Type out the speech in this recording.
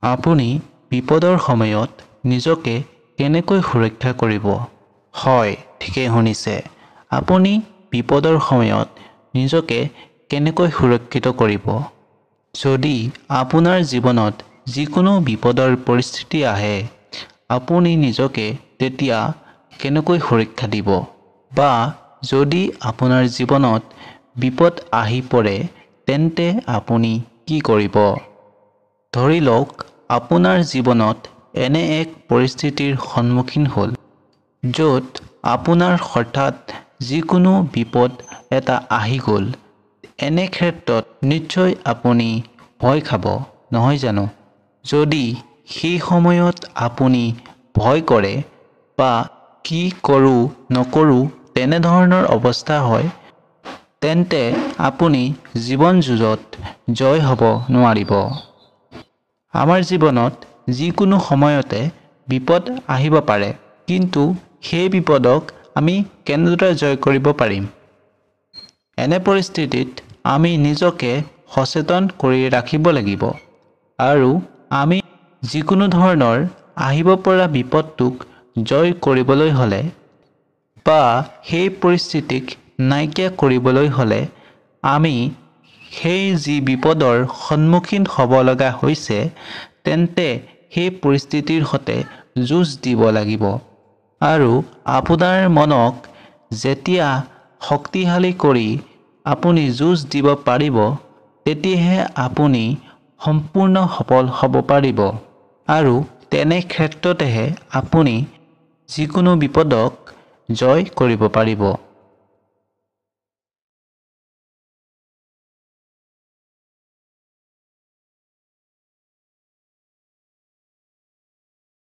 আপুনি বিপদৰ সময়ত নিজকে কেনেকৈ সুৰক্ষা কৰিব? হয়, ঠিকেই শুনিছে। আপুনি বিপদৰ সময়ত নিজকে কেনেকৈ সুৰক্ষিত কৰিব? যদি আপোনাৰ জীৱনত যিকোনো বিপদৰ পৰিস্থিতি আহে, আপুনি নিজকে তেতিয়া কেনেকৈ সুৰক্ষা দিব? বা যদি আপোনাৰ জীৱনত বিপদ আহি পৰে, তেন্তে আপুনি কি কৰিব? ধৰি লওক, আপোনাৰ জীৱনত এনে এক পৰিস্থিতিৰ সন্মুখীন হ'ল, য'ত আপোনাৰ হঠাৎ যিকোনো বিপদ এটা আহি গ'ল। এনে ক্ষেত্ৰত নিশ্চয় আপুনি ভয় খাব, নহয় জানো? যদি সেই সময়ত আপুনি ভয় কৰে বা কি কৰোঁ নকৰোঁ তেনেধৰণৰ অৱস্থা হয়, তেন্তে আপুনি জীৱন যুঁজত জয় হ'ব নোৱাৰিব। আমাৰ জীৱনত যিকোনো সময়তে বিপদ আহিব পাৰে, কিন্তু সেই বিপদক আমি কেনেদৰে জয় কৰিব পাৰিম? এনে পৰিস্থিতিত আমি নিজকে সচেতন কৰি ৰাখিব লাগিব আৰু আমি যিকোনো ধৰণৰ আহিব পৰা বিপদটোক জয় কৰিবলৈ হ'লে বা সেই পৰিস্থিতিক নাইকিয়া কৰিবলৈ হ'লে আমি সেই যি বিপদৰ সন্মুখীন হ'ব লগা হৈছে, তেন্তে সেই পৰিস্থিতিৰ সৈতে যুঁজ দিব লাগিব। আৰু আপোনাৰ মনক যেতিয়া শক্তিশালী কৰি আপুনি যুঁজ দিব পাৰিব, তেতিয়াহে আপুনি সম্পূৰ্ণ সফল হ'ব পাৰিব। আৰু তেনে ক্ষেত্ৰতেহে আপুনি যিকোনো বিপদক জয় কৰিব পাৰিব।